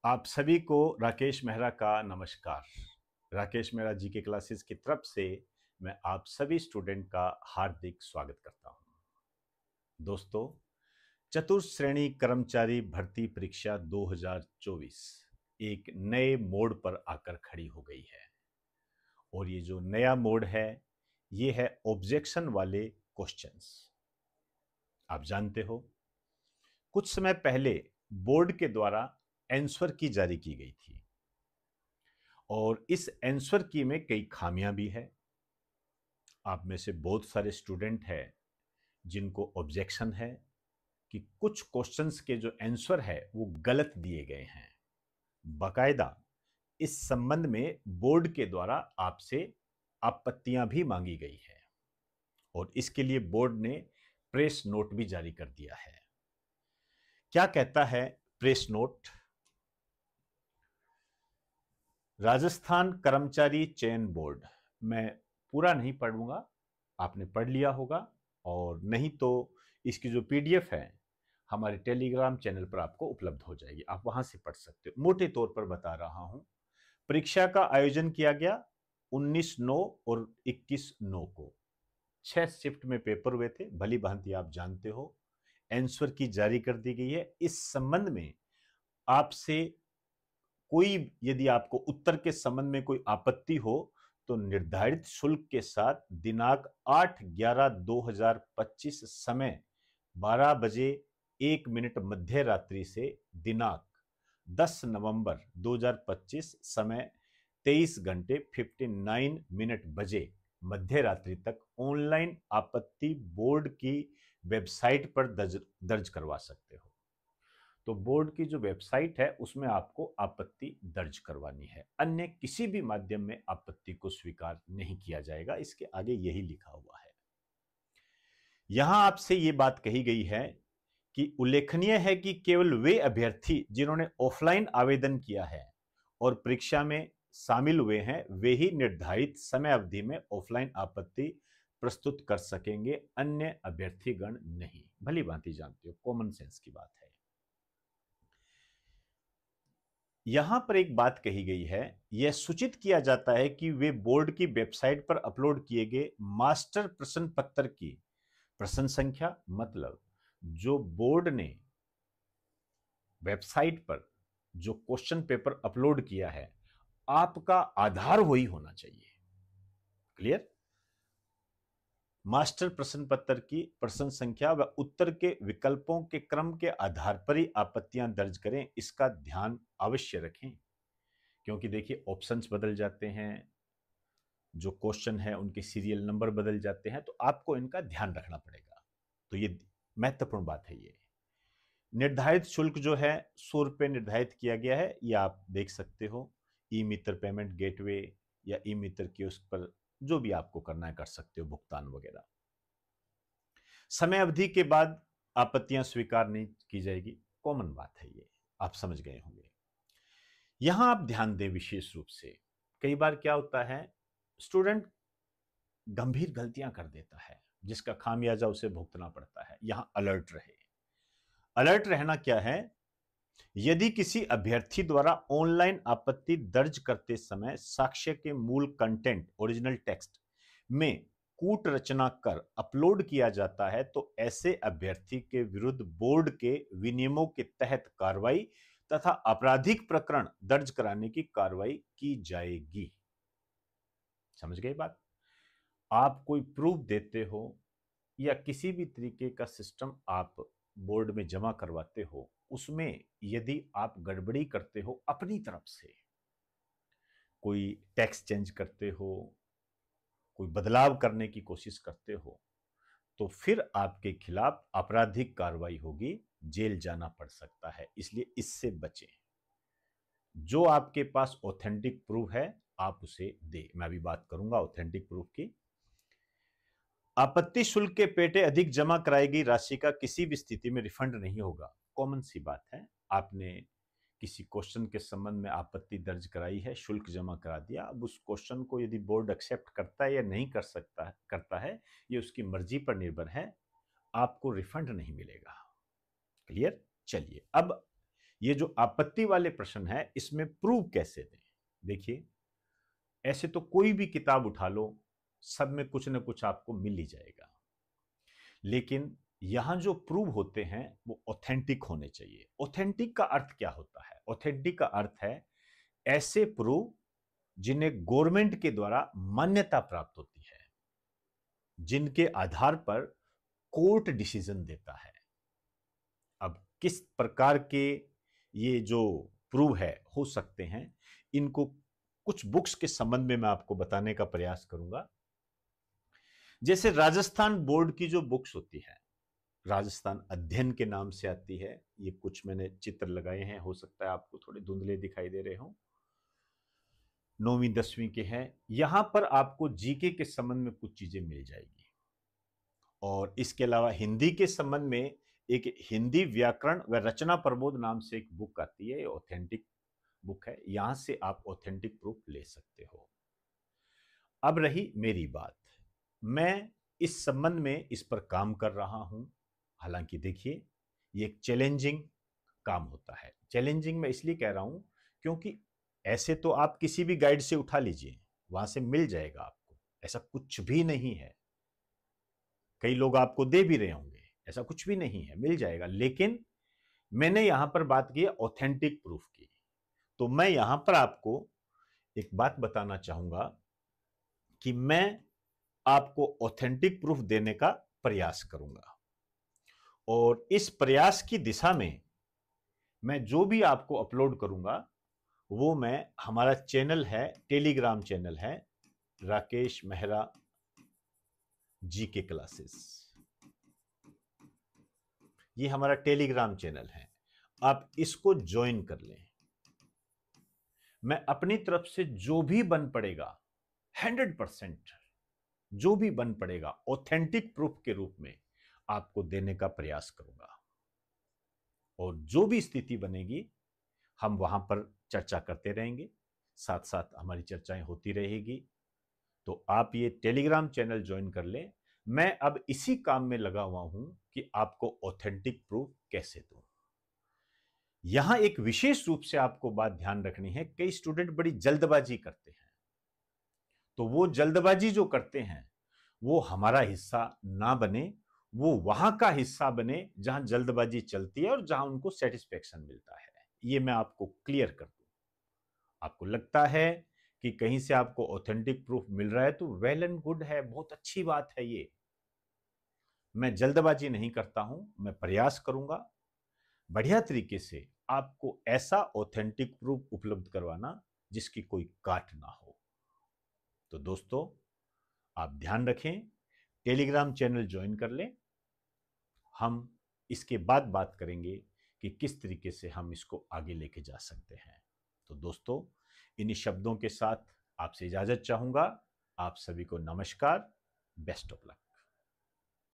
आप सभी को राकेश मेहरा का नमस्कार। राकेश मेहरा जी के क्लासेस की तरफ से मैं आप सभी स्टूडेंट का हार्दिक स्वागत करता हूं। दोस्तों, चतुर्थ श्रेणी कर्मचारी भर्ती परीक्षा 2024 एक नए मोड़ पर आकर खड़ी हो गई है। और ये जो नया मोड़ है, ये है ऑब्जेक्शन वाले क्वेश्चंस। आप जानते हो, कुछ समय पहले बोर्ड के द्वारा आंसर की जारी की गई थी और इस आंसर की में कई खामियां भी है। आप में से बहुत सारे स्टूडेंट हैं जिनको ऑब्जेक्शन है कि कुछ क्वेश्चंस के जो आंसर है वो गलत दिए गए हैं। बाकायदा इस संबंध में बोर्ड के द्वारा आपसे आपत्तियां भी मांगी गई है और इसके लिए बोर्ड ने प्रेस नोट भी जारी कर दिया है। क्या कहता है प्रेस नोट? राजस्थान कर्मचारी चयन बोर्ड, मैं पूरा नहीं पढ़ूंगा, आपने पढ़ लिया होगा, और नहीं तो इसकी जो पीडीएफ है हमारे टेलीग्राम चैनल पर आपको उपलब्ध हो जाएगी, आप वहां से पढ़ सकते हो। मोटे तौर पर बता रहा हूं। परीक्षा का आयोजन किया गया 19/9 और 21/9 को। 6 शिफ्ट में पेपर हुए थे, भली भांति आप जानते हो। आंसर की जारी कर दी गई है। इस संबंध में आपसे कोई, यदि आपको उत्तर के संबंध में कोई आपत्ति हो तो निर्धारित शुल्क के साथ दिनांक 8/11/2025 समय 12 बजे 1 मिनट मध्य रात्रि से दिनांक 10 नवंबर 2025 समय 23 घंटे 59 मिनट बजे मध्य रात्रि तक ऑनलाइन आपत्ति बोर्ड की वेबसाइट पर दर्ज करवा सकते हो। तो बोर्ड की जो वेबसाइट है उसमें आपको आपत्ति दर्ज करवानी है, अन्य किसी भी माध्यम में आपत्ति को स्वीकार नहीं किया जाएगा। इसके आगे यही लिखा हुआ है। यहां आपसे यह बात कही गई है कि उल्लेखनीय है कि केवल वे अभ्यर्थी जिन्होंने ऑफलाइन आवेदन किया है और परीक्षा में शामिल हुए हैं, वे ही निर्धारित समय अवधि में ऑफलाइन आपत्ति प्रस्तुत कर सकेंगे, अन्य अभ्यर्थीगण नहीं। भली भांति जानते हो, कॉमन सेंस की बात है। यहां पर एक बात कही गई है, यह सूचित किया जाता है कि वे बोर्ड की वेबसाइट पर अपलोड किए गए मास्टर प्रश्न पत्र की प्रश्न संख्या, मतलब जो बोर्ड ने वेबसाइट पर जो क्वेश्चन पेपर अपलोड किया है, आपका आधार वही होना चाहिए। क्लियर? मास्टर प्रश्न पत्र की प्रश्न संख्या व उत्तर के विकल्पों के क्रम के आधार पर ही आपत्तियां दर्ज करें, इसका ध्यान अवश्य रखें। क्योंकि देखिए, ऑप्शंस बदल जाते हैं, जो क्वेश्चन है उनके सीरियल नंबर बदल जाते हैं, तो आपको इनका ध्यान रखना पड़ेगा। तो ये महत्वपूर्ण बात है। ये निर्धारित शुल्क जो है 100 रुपये निर्धारित किया गया है, ये आप देख सकते हो। ई मित्र पेमेंट गेटवे या ई मित्र कियोस्क पर जो भी आपको करना है कर सकते हो, भुगतान वगैरह। समय अवधि के बाद आपत्तियां स्वीकार नहीं की जाएगी, कॉमन बात है, ये आप समझ गए होंगे। यहां आप ध्यान दें विशेष रूप से, कई बार क्या होता है, स्टूडेंट गंभीर गलतियां कर देता है जिसका खामियाजा उसे भुगतना पड़ता है। यहां अलर्ट रहे। अलर्ट रहना क्या है? यदि किसी अभ्यर्थी द्वारा ऑनलाइन आपत्ति दर्ज करते समय साक्ष्य के मूल कंटेंट, ओरिजिनल टेक्स्ट में कूट रचना कर अपलोड किया जाता है, तो ऐसे अभ्यर्थी के विरुद्ध बोर्ड के विनियमों के तहत कार्रवाई तथा आपराधिक प्रकरण दर्ज कराने की कार्रवाई की जाएगी। समझ गए बात? आप कोई प्रूफ देते हो या किसी भी तरीके का सिस्टम आप बोर्ड में जमा करवाते हो, उसमें यदि आप गड़बड़ी करते हो, अपनी तरफ से कोई टेक्स्ट चेंज करते हो, कोई बदलाव करने की कोशिश करते हो, तो फिर आपके खिलाफ आपराधिक कार्रवाई होगी, जेल जाना पड़ सकता है। इसलिए इससे बचें। जो आपके पास ऑथेंटिक प्रूफ है आप उसे दे। मैं अभी बात करूंगा ऑथेंटिक प्रूफ की। आपत्ति शुल्क के पेटे अधिक जमा कराई गई राशि का किसी भी स्थिति में रिफंड नहीं होगा। कॉमन सी बात है, आपने किसी क्वेश्चन के संबंध में आपत्ति दर्ज कराई है, शुल्क जमा करा दिया, अब उस क्वेश्चन को यदि बोर्ड एक्सेप्ट करता है या नहीं करता है, ये उसकी मर्जी पर निर्भर है, आपको रिफंड नहीं मिलेगा। क्लियर? चलिए, अब ये जो आपत्ति वाले प्रश्न है इसमें प्रूव कैसे दें। देखिए, ऐसे तो कोई भी किताब उठा लो, सब में कुछ ना कुछ आपको मिल ही जाएगा, लेकिन यहां जो प्रूव होते हैं वो ऑथेंटिक होने चाहिए। ऑथेंटिक का अर्थ क्या होता है? ऑथेंटिक का अर्थ है ऐसे प्रूव जिन्हें गवर्नमेंट के द्वारा मान्यता प्राप्त होती है, जिनके आधार पर कोर्ट डिसीजन देता है। अब किस प्रकार के ये जो प्रूव है हो सकते हैं, इनको कुछ बुक्स के संबंध में मैं आपको बताने का प्रयास करूंगा। जैसे राजस्थान बोर्ड की जो बुक्स होती है, राजस्थान अध्ययन के नाम से आती है, ये कुछ मैंने चित्र लगाए हैं, हो सकता है आपको थोड़े धुंधले दिखाई दे रहे हो, 9वीं 10वीं के हैं। यहां पर आपको जीके के संबंध में कुछ चीजें मिल जाएगी, और इसके अलावा हिंदी के संबंध में एक हिंदी व्याकरण व रचना प्रबोध नाम से एक बुक आती है, ऑथेंटिक बुक है, यहां से आप ऑथेंटिक प्रूफ ले सकते हो। अब रही मेरी बात, मैं इस संबंध में इस पर काम कर रहा हूं। हालांकि देखिए, ये एक चैलेंजिंग काम होता है। चैलेंजिंग मैं इसलिए कह रहा हूं क्योंकि ऐसे तो आप किसी भी गाइड से उठा लीजिए, वहां से मिल जाएगा आपको, ऐसा कुछ भी नहीं है। कई लोग आपको दे भी रहे होंगे, ऐसा कुछ भी नहीं है, मिल जाएगा। लेकिन मैंने यहां पर बात की ऑथेंटिक प्रूफ की, तो मैं यहां पर आपको एक बात बताना चाहूंगा कि मैं आपको ऑथेंटिक प्रूफ देने का प्रयास करूंगा, और इस प्रयास की दिशा में मैं जो भी आपको अपलोड करूंगा वो मैं, हमारा चैनल है, टेलीग्राम चैनल है, राकेश मेहरा जीके क्लासेस, ये हमारा टेलीग्राम चैनल है, आप इसको ज्वाइन कर लें। मैं अपनी तरफ से जो भी बन पड़ेगा 100% जो भी बन पड़ेगा ऑथेंटिक प्रूफ के रूप में आपको देने का प्रयास करूंगा, और जो भी स्थिति बनेगी हम वहां पर चर्चा करते रहेंगे, साथ साथ हमारी चर्चाएं होती रहेगी। तो आप ये टेलीग्राम चैनल ज्वाइन कर लें। मैं अब इसी काम में लगा हुआ हूं कि आपको ऑथेंटिक प्रूफ कैसे दूं। यहां एक विशेष रूप से आपको बात ध्यान रखनी है, कई स्टूडेंट बड़ी जल्दबाजी करते हैं, तो वो जल्दबाजी जो करते हैं वो हमारा हिस्सा ना बने, वो वहां का हिस्सा बने जहां जल्दबाजी चलती है और जहां उनको सेटिस्फेक्शन मिलता है। ये मैं आपको क्लियर कर दूं। आपको लगता है कि कहीं से आपको ऑथेंटिक प्रूफ मिल रहा है तो वेल एंड गुड है, बहुत अच्छी बात है। ये मैं जल्दबाजी नहीं करता हूं, मैं प्रयास करूंगा बढ़िया तरीके से आपको ऐसा ऑथेंटिक प्रूफ उपलब्ध करवाना जिसकी कोई काट ना हो। तो दोस्तों, आप ध्यान रखें, टेलीग्राम चैनल ज्वाइन कर लें। हम इसके बाद बात करेंगे कि किस तरीके से हम इसको आगे लेके जा सकते हैं। तो दोस्तों, इन्हीं शब्दों के साथ आपसे इजाजत चाहूंगा। आप सभी को नमस्कार, बेस्ट ऑफ लक।